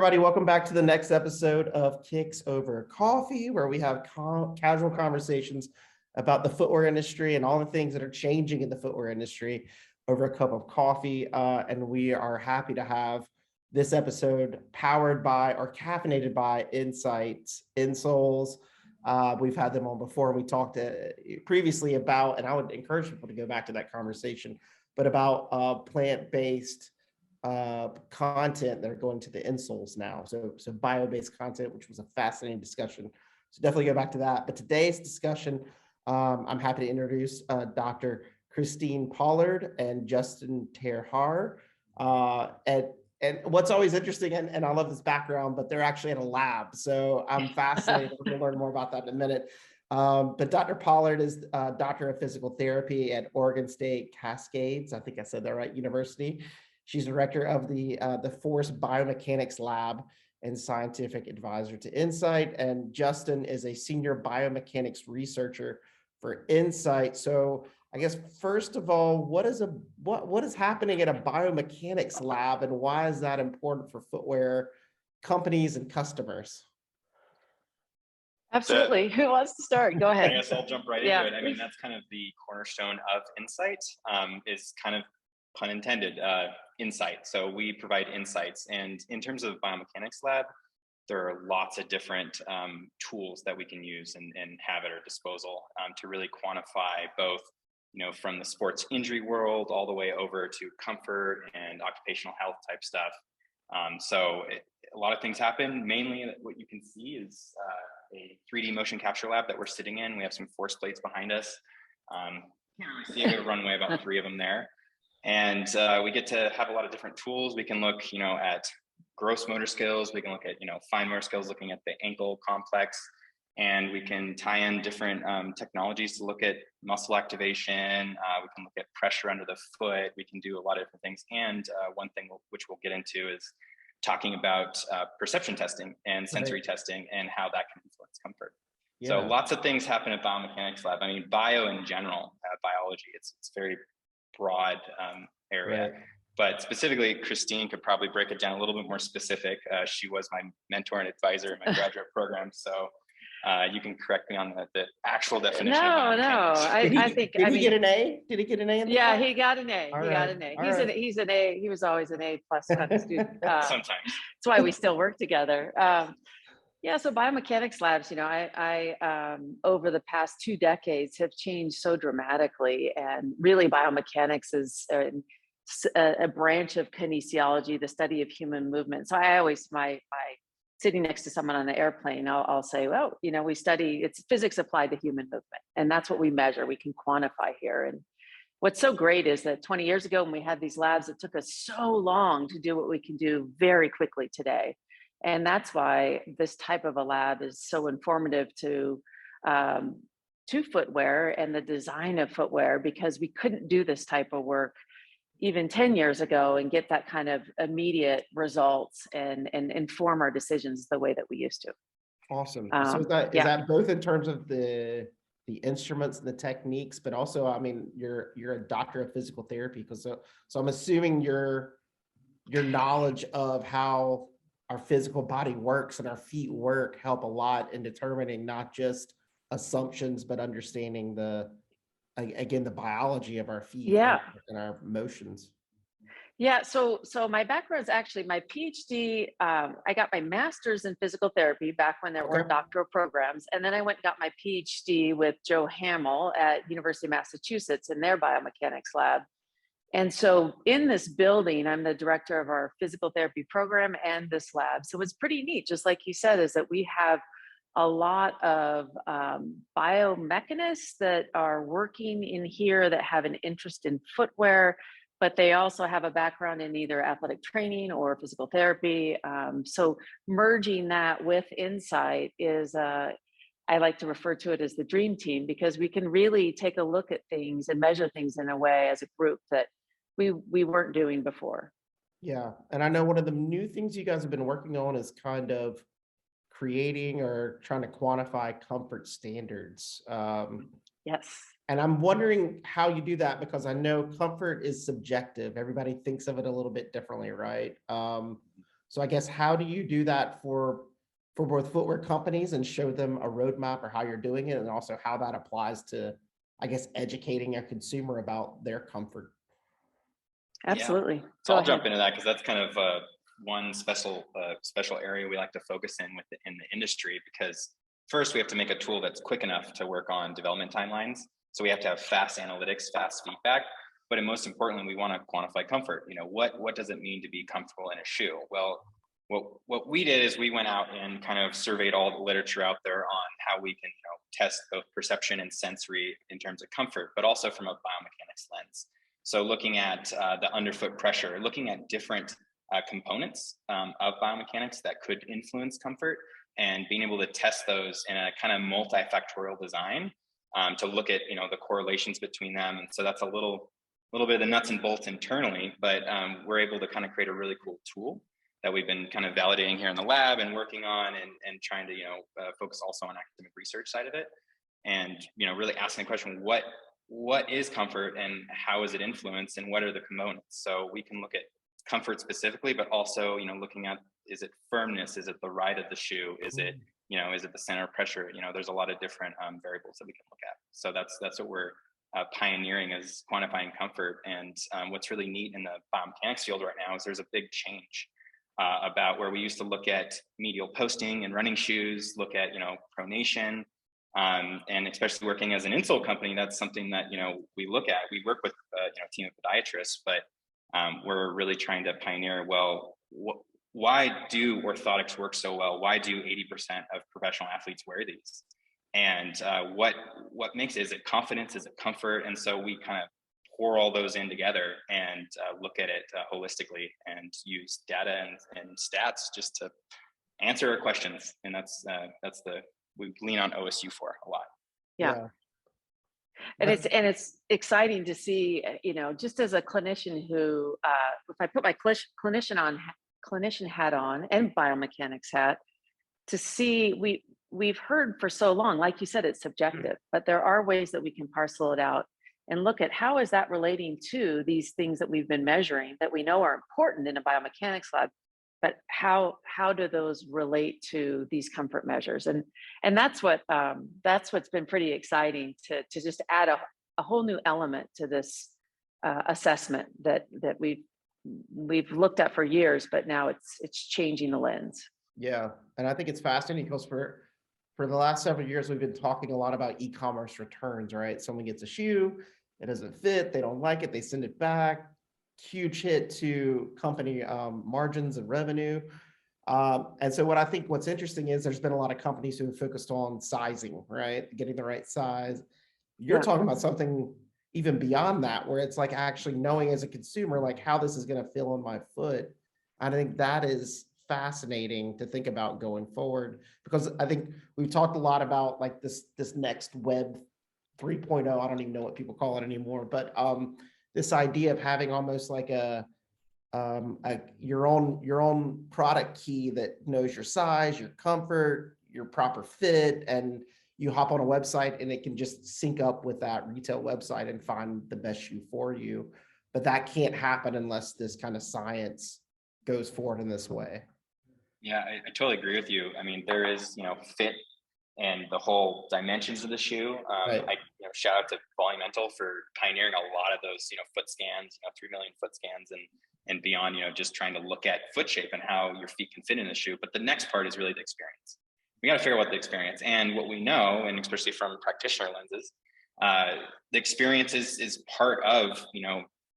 everybody. Welcome back to the next episode of Kicks Over Coffee, where we have casual conversations about the footwear industry and all the things that are changing in the footwear industry over a cup of coffee. And we are happy to have this episode powered by or caffeinated by INSITE insoles. We've had them on before. We talked previously about, and I would encourage people to go back to that conversation, but about plant-based content that are going to the insoles now. So bio-based content, which was a fascinating discussion. So definitely go back to that. But today's discussion, I'm happy to introduce Dr. Christine Pollard and Justin Terhar. And what's always interesting, and I love this background, but they're actually in a lab. So I'm fascinated. We'll learn more about that in a minute. But Dr. Pollard is Doctor of Physical Therapy at Oregon State Cascades. I think I said that right, University. She's director of the Force Biomechanics Lab and scientific advisor to INSITE. And Justin is a senior biomechanics researcher for INSITE. So I guess first of all, what is happening at a biomechanics lab, and why is that important for footwear companies and customers? Absolutely. Who wants to start? Go ahead. I guess I'll jump right into it. I mean, that's kind of the cornerstone of INSITE, is kind of pun intended, insight. So we provide insights. And in terms of Biomechanics Lab, there are lots of different tools that we can use and have at our disposal to really quantify both, from the sports injury world all the way over to comfort and occupational health type stuff. A lot of things happen. Mainly what you can see is a 3D motion capture lab that we're sitting in. We have some force plates behind us. Can't really see a runway, about 3 of them there. And we get to have a lot of different tools. We can look, at gross motor skills. We can look at, fine motor skills, looking at the ankle complex. And we can tie in different technologies to look at muscle activation. We can look at pressure under the foot. We can do a lot of different things. And one thing which we'll get into is talking about perception testing and sensory testing and how that can influence comfort. Yeah. So lots of things happen at Biomechanics Lab. I mean, bio in general, biology, it's very broad area, right. But specifically Christine could probably break it down a little bit more specific. She was my mentor and advisor in my graduate program, so you can correct me on the actual definition. I think did he get an A? Did he get an A? Yeah, he got an A. He got an A. He's an A. He was always an A+ kind of student. Sometimes that's why we still work together. Yeah, so biomechanics labs, I over the past 2 decades have changed so dramatically, and really biomechanics is a branch of kinesiology, the study of human movement. So I always, my sitting next to someone on the airplane, I'll say, well, we study, it's physics applied to human movement, and that's what we measure, we can quantify here. And what's so great is that 20 years ago when we had these labs, it took us so long to do what we can do very quickly today. And that's why this type of a lab is so informative to footwear and the design of footwear, because we couldn't do this type of work even 10 years ago and get that kind of immediate results and inform our decisions the way that we used to. Awesome. So is that both in terms of the instruments and the techniques, but also, I mean, you're a doctor of physical therapy, because so I'm assuming your knowledge of how our physical body works and our feet work help a lot in determining not just assumptions, but understanding the biology of our feet and our motions. Yeah, so my background is actually my PhD. I got my master's in physical therapy back when there were doctoral programs. And then I went and got my PhD with Joe Hamill at University of Massachusetts in their biomechanics lab. And so in this building, I'm the director of our physical therapy program and this lab. So it's pretty neat, just like you said, is that we have a lot of biomechanists that are working in here that have an interest in footwear, but they also have a background in either athletic training or physical therapy. So merging that with INSITE is, I like to refer to it as the dream team, because we can really take a look at things and measure things in a way as a group that we weren't doing before. Yeah, and I know one of the new things you guys have been working on is kind of creating or trying to quantify comfort standards. Yes. And I'm wondering how you do that, because I know comfort is subjective. Everybody thinks of it a little bit differently, right? So I guess, how do you do that for both footwear companies and show them a roadmap or how you're doing it, and also how that applies to, I guess, educating a consumer about their comfort? Absolutely. So Go I'll jump ahead. into that because that's kind of one special area we like to focus in the industry, because first we have to make a tool that's quick enough to work on development timelines. So we have to have fast analytics, fast feedback, but most importantly, we want to quantify comfort. What does it mean to be comfortable in a shoe? Well, what we did is we went out and kind of surveyed all the literature out there on how we can test both perception and sensory in terms of comfort, but also from a biomechanics lens. So looking at the underfoot pressure, looking at different components of biomechanics that could influence comfort, and being able to test those in a kind of multifactorial design to look at the correlations between them. And so that's a little bit of the nuts and bolts internally, but we're able to kind of create a really cool tool that we've been kind of validating here in the lab and working on, and trying to focus also on academic research side of it, and really asking the question, what is comfort and how is it influenced and what are the components? So we can look at comfort specifically, but also looking at, is it firmness, is it the ride of the shoe, is it is it the center of pressure? There's a lot of different variables that we can look at. So that's what we're pioneering, is quantifying comfort. And what's really neat in the biomechanics field right now is there's a big change about where we used to look at medial posting and running shoes, look at pronation, and especially working as an insole company, that's something that we look at. We work with a team of podiatrists, but we're really trying to pioneer, well, why do orthotics work so well? Why do 80% of professional athletes wear these? And what makes it? Is it confidence? Is it comfort? And so we kind of pour all those in together and look at it holistically, and use data and stats just to answer our questions. And that's we lean on OSU for a lot. Yeah. And it's exciting to see, just as a clinician who, if I put my clinician hat on and biomechanics hat, to see, we've heard for so long, like you said, it's subjective, but there are ways that we can parcel it out and look at how is that relating to these things that we've been measuring that we know are important in a biomechanics lab, but how do those relate to these comfort measures? And that's what's been pretty exciting, to just add a whole new element to this assessment that we've looked at for years, but now it's changing the lens. Yeah, and I think it's fascinating because for the last several years, we've been talking a lot about e-commerce returns, right? Someone gets a shoe, it doesn't fit, they don't like it, they send it back. Huge hit to company margins and revenue. And so what's interesting is there's been a lot of companies who have focused on sizing, right? Getting the right size. You're talking about something even beyond that, where it's like actually knowing as a consumer, like how this is going to feel on my foot. I think that is fascinating to think about going forward, because I think we've talked a lot about like this next web 3.0. I don't even know what people call it anymore, but this idea of having almost like your own product key that knows your size, your comfort, your proper fit, and you hop on a website and it can just sync up with that retail website and find the best shoe for you. But that can't happen unless this kind of science goes forward in this way. Yeah, I totally agree with you. I mean, there is, fit and the whole dimensions of the shoe. Right. I shout out to Volumental for pioneering a lot of those, foot scans, 3 million foot scans and beyond, just trying to look at foot shape and how your feet can fit in the shoe. But the next part is really the experience. We got to figure out what the experience, and what we know, and especially from practitioner lenses, the experience is part of,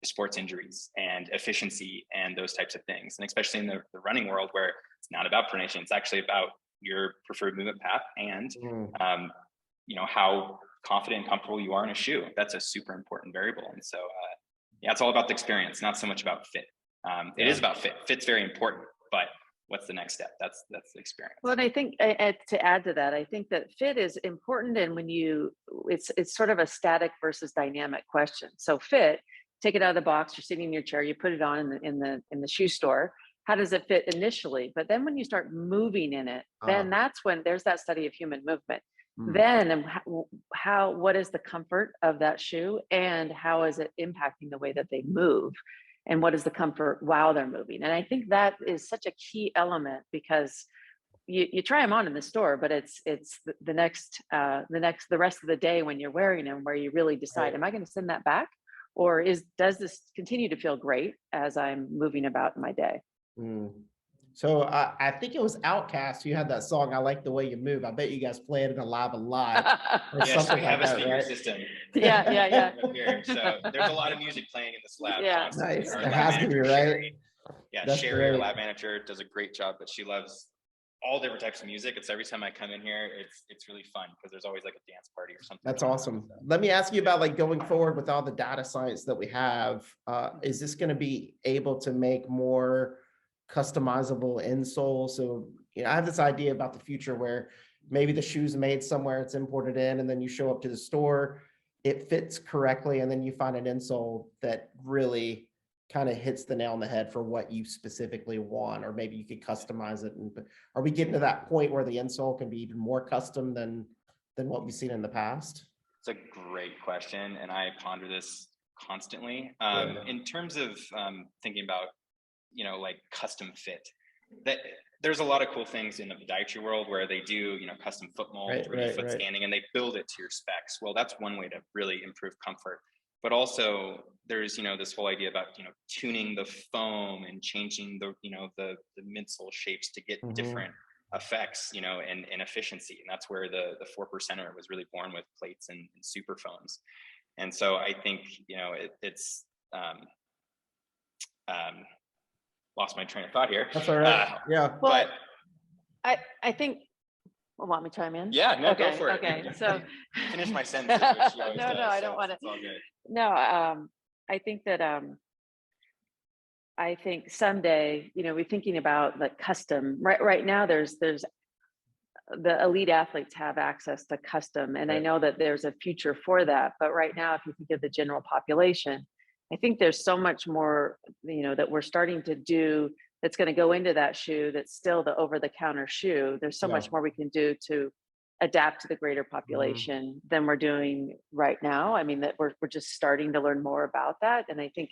sports injuries and efficiency and those types of things. And especially in the running world, where it's not about pronation, it's actually about your preferred movement path and how confident and comfortable you are in a shoe. That's a super important variable. And so it's all about the experience, not so much about fit. It is about fit. Fit's very important, but what's the next step? That's the experience. Well, and I think to add to that, I think that fit is important, and when it's sort of a static versus dynamic question. So fit, take it out of the box, you're sitting in your chair, you put it on in the shoe store. How does it fit initially? But then when you start moving in it, then that's when there's that study of human movement. Then what is the comfort of that shoe, and how is it impacting the way that they move? and what is the comfort while they're moving. And I think that is such a key element, because you try them on in the store, but it's the rest of the day when you're wearing them where you really decide, Right. am I going to send that back, or does this continue to feel great as I'm moving about in my day? Mm. So I think it was Outcast. You had that song, "I Like the Way You Move." I bet you guys played it alive a lot or Yes, something we have like a that, speaker right? system. Yeah. up here. So there's a lot of music playing in this lab Yeah. constantly. Nice. Our It lab has to be, manager, right? Sherry. Yeah, That's Sherry, our great. lab manager, does a great job, but she loves all different types of music. It's every time I come in here, it's really fun because there's always like a dance party or something. That's going on. awesome. Let me ask you about like going forward with all the data science that we have. Is this going to be able to make more customizable insoles? So, I have this idea about the future where maybe the shoe's made somewhere, it's imported in, and then you show up to the store, it fits correctly, and then you find an insole that really kind of hits the nail on the head for what you specifically want, or maybe you could customize it. And are we getting to that point where the insole can be even more custom than what we've seen in the past? It's a great question, and I ponder this constantly. Yeah. In terms of thinking about, like custom fit, that there's a lot of cool things in the podiatry world where they do, custom foot mold, foot scanning, and they build it to your specs. Well, that's one way to really improve comfort. But also there's, this whole idea about, tuning the foam and changing the, the midsole shapes to get different effects, and efficiency. And that's where the 4%er was really born, with plates and super foams. And so I think, it's lost my train of thought here. That's all right. Yeah. Well, but I think, want me to chime in? Yeah, no, okay, go for it. Okay, so finish my sentence. No, I don't want to. No, I think that I think someday, we're thinking about like custom. Right now, there's the elite athletes have access to custom, and I know that there's a future for that. But right now, if you think of the general population, I think there's so much more, that we're starting to do that's going to go into that shoe that's still the over-the-counter shoe. There's so much more we can do to adapt to the greater population than we're doing right now. I mean, that we're just starting to learn more about that. And I think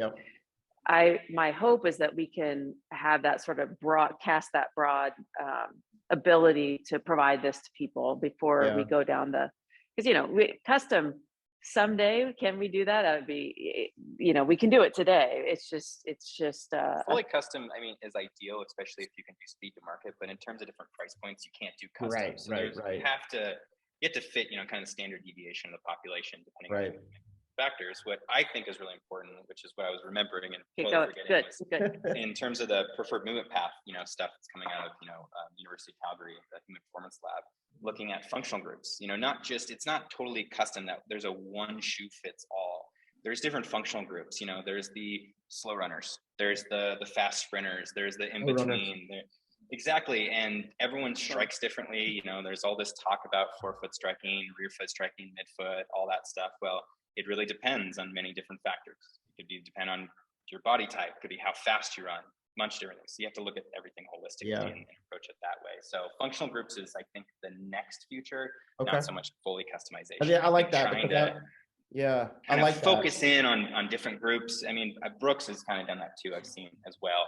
my hope is that we can have that sort of broad ability to provide this to people before we go down because, custom, someday, can we do that? That would be, we can do it today. It's just fully custom, I mean, is ideal, especially if you can do speed to market, but in terms of different price points, you can't do custom. You have to fit, kind of standard deviation of the population, depending on factors. What I think is really important, which is what I was remembering and totally forgetting, was in terms of the preferred movement path, stuff that's coming out of, University of Calgary, the Human Performance Lab, looking at functional groups, it's not totally custom that there's a one shoe fits all. There's different functional groups, there's the slow runners, there's the fast sprinters, there's the in between. Exactly. And everyone strikes differently. There's all this talk about forefoot striking, rear foot striking, midfoot, all that stuff. Well, it really depends on many different factors. It could depend on your body type, could be how fast you run, much different things. So you have to look at everything holistically and approach it that way. So functional groups is, I think, the next future, not so much fully customization. I like that. I like focus in on different groups. I mean, Brooks has kind of done that too, I've seen as well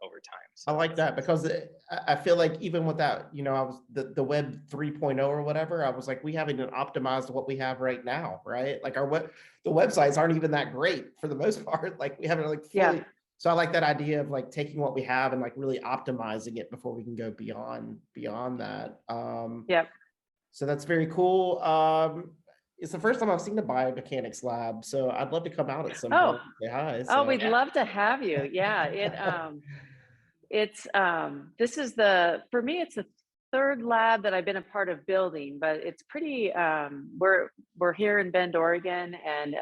over time. So I like that because I feel like even with that, I was the web 3.0 or whatever, I was like, we haven't even optimized what we have right now, right? Like the websites aren't even that great for the most part. Like we haven't like fully. So I like that idea of like taking what we have and like really optimizing it before we can go beyond that. So that's very cool. It's the first time I've seen the Biomechanics Lab, so I'd love to come out at some point. Say hi. So. We'd love to have you. Yeah, this is for me, it's the third lab that I've been a part of building, but it's pretty. We're here in Bend, Oregon, and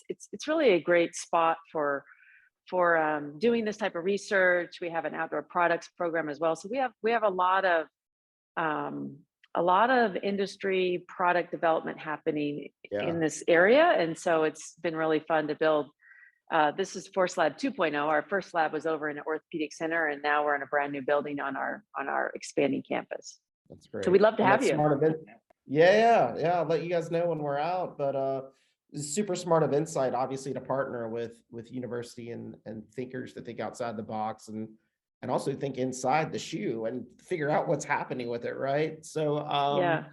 it's really a great spot for doing this type of research. We have an outdoor products program as well, so we have a lot of industry product development happening in this area. And so it's been really fun to build. This is Force Lab 2.0. Our first lab was over in an orthopedic center, and now we're in a brand new building on our expanding campus. That's great. So we'd love to have you. Yeah. I'll let you guys know when we're out, but It's super smart of Insight, obviously, to partner with university and thinkers that think outside the box and also think inside the shoe and figure out what's happening with it, right? So Yeah.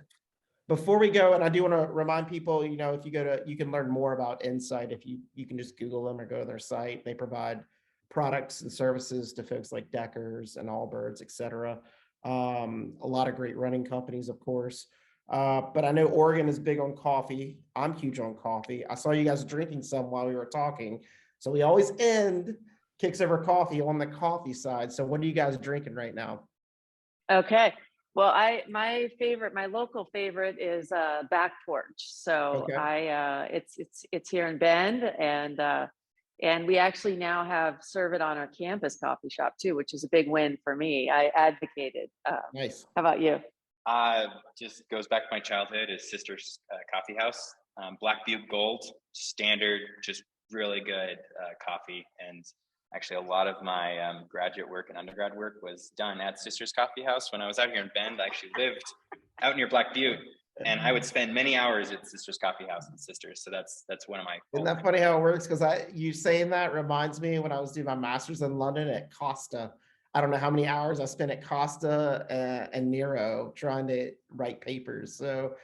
before we go, and I do want to remind people, you know, if you go to, you can learn more about Insight if you can just Google them or go to their site. They provide products and services to folks like Deckers and Allbirds, et cetera. A lot of great running companies, of course. But I know Oregon is big on coffee. I'm huge on coffee. I saw you guys drinking some while we were talking. So we always end Kicks Over Coffee on the coffee side. So what are you guys drinking right now? Okay. Well, my local favorite is Back Porch. So Okay. it's here in Bend, and we actually now have serve it on our campus coffee shop too, which is a big win for me. I advocated. Nice. How about you? Just goes back to my childhood. Is Sister's Coffee House, Black Butte Gold, standard, just really good coffee. And actually, a lot of my graduate work and undergrad work was done at Sister's Coffee House. When I was out here in Bend, I actually lived out near Black Butte, and I would spend many hours at Sister's Coffee House and Sisters. So that's one of my. Isn't that funny how it works? Because you saying that reminds me when I was doing my master's in London at Costa. I don't know how many hours I spent at Costa and Nero trying to write papers. So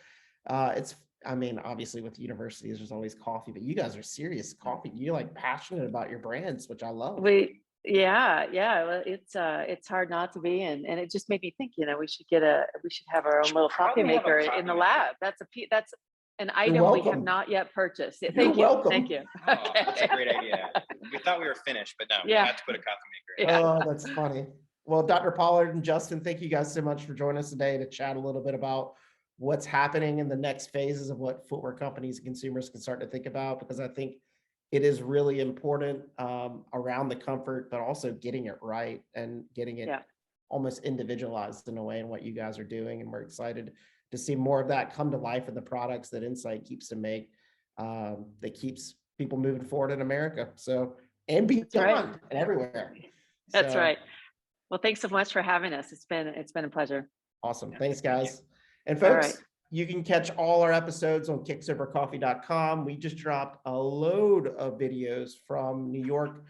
I mean, obviously with universities, there's always coffee, but you guys are serious coffee. You're like passionate about your brands, which I love. Yeah. Well, it's hard not to be, and it just made me think. You know, we should have our own little coffee maker in the lab. That's an item we have not yet purchased. Thank you. Welcome. Thank you. Oh, okay. That's a great idea. We thought we were finished, but no, we had to put a coffee maker in. Yeah. Oh, that's funny. Well, Dr. Pollard and Justin, thank you guys so much for joining us today to chat a little bit about what's happening in the next phases of what footwear companies and consumers can start to think about, because I think it is really important around the comfort, but also getting it right and getting it almost individualized in a way in what you guys are doing. And we're excited to see more of that come to life in the products that Insight keeps to make that keeps people moving forward in America. So, and beyond and everywhere. That's right. Well, thanks so much for having us. It's been a pleasure. Awesome. Thanks, guys. And folks, you can catch all our episodes on kicksovercoffee.com. We just dropped a load of videos from New York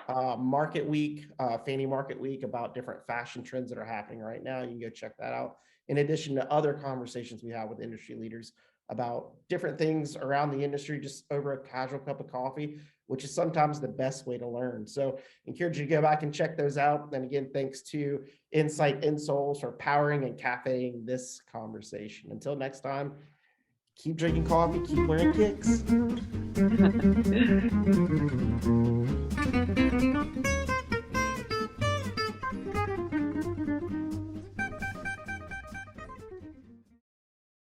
Market Week, Fanny Market Week, about different fashion trends that are happening right now. You can go check that out. In addition to other conversations we have with industry leaders about different things around the industry, just over a casual cup of coffee, which is sometimes the best way to learn. So encourage you to go back and check those out. And again, thanks to INSITE Insoles for powering and cafeing this conversation. Until next time, keep drinking coffee, keep wearing kicks.